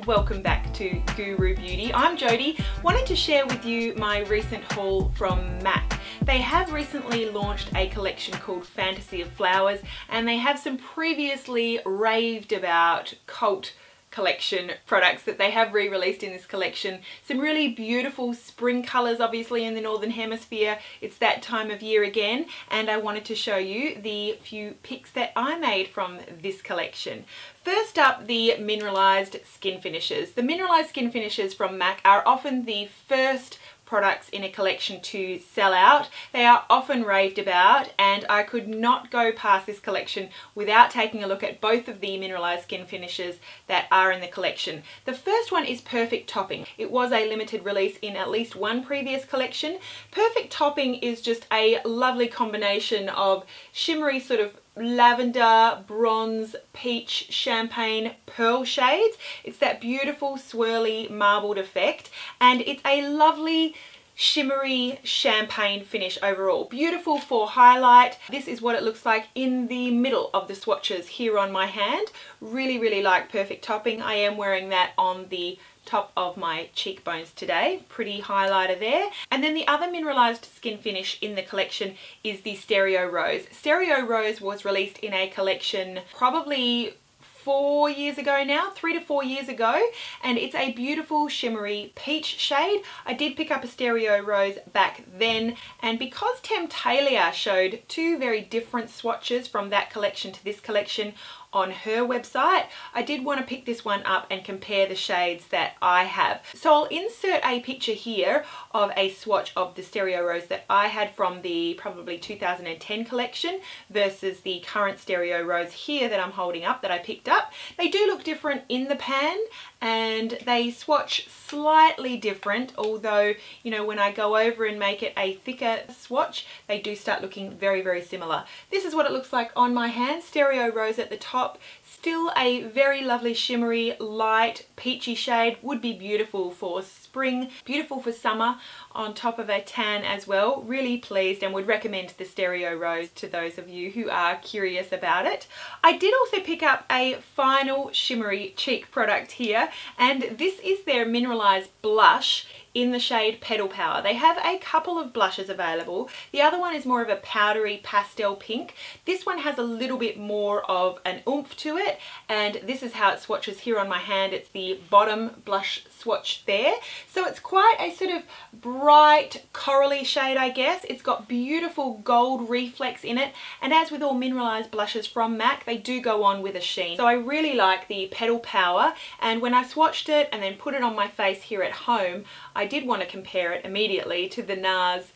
welcome back to GOO ROO Beauty. I'm Jodi. Wanted to share with you my recent haul from MAC. They have recently launched a collection called Fantasy of Flowers, and they have some previously raved about cult collection products that they have re-released in this collection. Some really beautiful spring colours, obviously in the Northern Hemisphere. It's that time of year again, and I wanted to show you the few picks that I made from this collection. First up, the mineralized skin finishes. The mineralized skin finishes from MAC are often the first products in a collection to sell out. They are often raved about, and I could not go past this collection without taking a look at both of the mineralized skin finishes that are in the collection. The first one is Perfect Topping. It was a limited release in at least one previous collection. Perfect Topping is just a lovely combination of shimmery sort of lavender, bronze, peach, champagne, pearl shades. It's that beautiful swirly marbled effect, and it's a lovely shimmery champagne finish overall. Beautiful for highlight. This is what it looks like in the middle of the swatches here on my hand. Really like Perfect Topping. I am wearing that on the top of my cheekbones today. Pretty highlighter there. And then the other mineralized skin finish in the collection is the Stereo Rose. Stereo Rose was released in a collection probably 4 years ago now, 3 to 4 years ago, and it's a beautiful shimmery peach shade. I did pick up a Stereo Rose back then, and because Temptalia showed two very different swatches from that collection to this collection on her website, I did want to pick this one up and compare the shades that I have. So I'll insert a picture here of a swatch of the Stereo Rose that I had from the probably 2010 collection versus the current Stereo Rose here that I'm holding up that I picked up. They do look different in the pan, and they swatch slightly different, although, you know, when I go over and make it a thicker swatch, they do start looking very similar. This is what it looks like on my hand. Stereo Rose at the top, still a very lovely shimmery light peachy shade. Would be beautiful for spring, beautiful for summer on top of a tan as well. Really pleased and would recommend the Stereo Rose to those of you who are curious about it. I did also pick up a final shimmery cheek product here, and this is their Mineralize blush in the shade Petal Power. They have a couple of blushes available. The other one is more of a powdery pastel pink. This one has a little bit more of an oomph to it, and this is how it swatches here on my hand. It's the bottom blush swatch there. So it's quite a sort of bright corally shade, I guess. It's got beautiful gold reflex in it, and as with all mineralized blushes from MAC, they do go on with a sheen. So I really like the Petal Power, and when I swatched it and then put it on my face here at home, I did want to compare it immediately to the NARS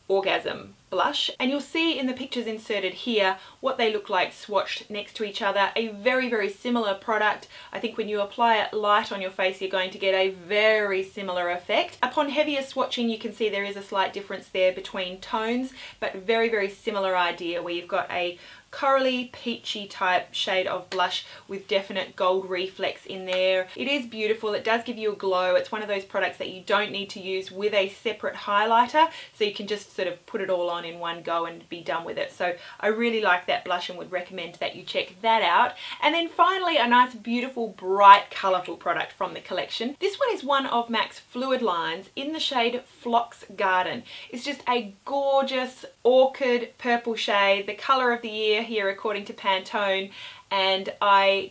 Orgasm blush, and you'll see in the pictures inserted here what they look like swatched next to each other. A very similar product. I think when you apply it light on your face, you're going to get a very similar effect. Upon heavier swatching, you can see there is a slight difference there between tones, but very similar idea, where you've got a corally peachy type shade of blush with definite gold reflex in there. It is beautiful. It does give you a glow. It's one of those products that you don't need to use with a separate highlighter, so you can just sort of put it all on in one go and be done with it. So I really like that blush and would recommend that you check that out. And then finally, a nice beautiful bright colourful product from the collection. This one is one of MAC's Fluidlines in the shade Phlox Garden. It's just a gorgeous orchid purple shade, the colour of the year here according to Pantone, and I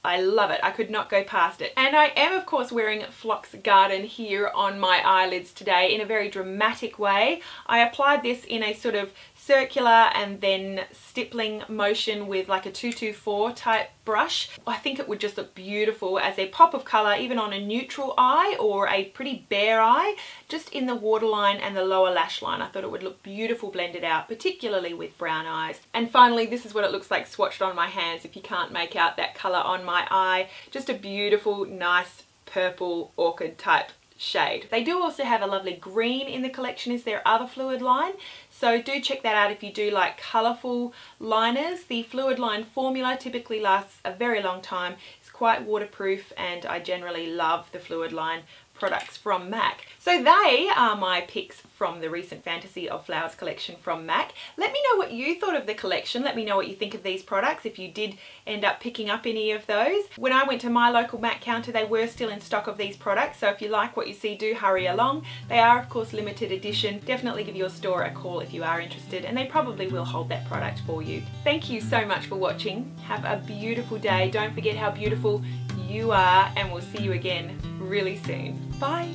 love it. I could not go past it. And I am of course wearing Phlox Garden here on my eyelids today in a very dramatic way. I applied this in a sort of circular and then stippling motion with like a 224 type brush. I think it would just look beautiful as a pop of colour even on a neutral eye or a pretty bare eye, just in the waterline and the lower lash line. I thought it would look beautiful blended out, particularly with brown eyes. And finally, this is what it looks like swatched on my hands if you can't make out that colour on my eye. Just a beautiful, nice purple orchid type shade. They do also have a lovely green in the collection, is their other Fluidline, so do check that out if you do like colourful liners. The Fluidline formula typically lasts a very long time. It's quite waterproof, and I generally love the Fluidline products from MAC. So they are my picks from the recent Fantasy of Flowers collection from MAC. Let me know what you thought of the collection. Let me know what you think of these products if you did end up picking up any of those. When I went to my local MAC counter, they were still in stock of these products, so if you like what you see, do hurry along. They are of course limited edition. Definitely give your store a call if you are interested, and they probably will hold that product for you. Thank you so much for watching. Have a beautiful day. Don't forget how beautiful you are, and we'll see you again really soon. Bye.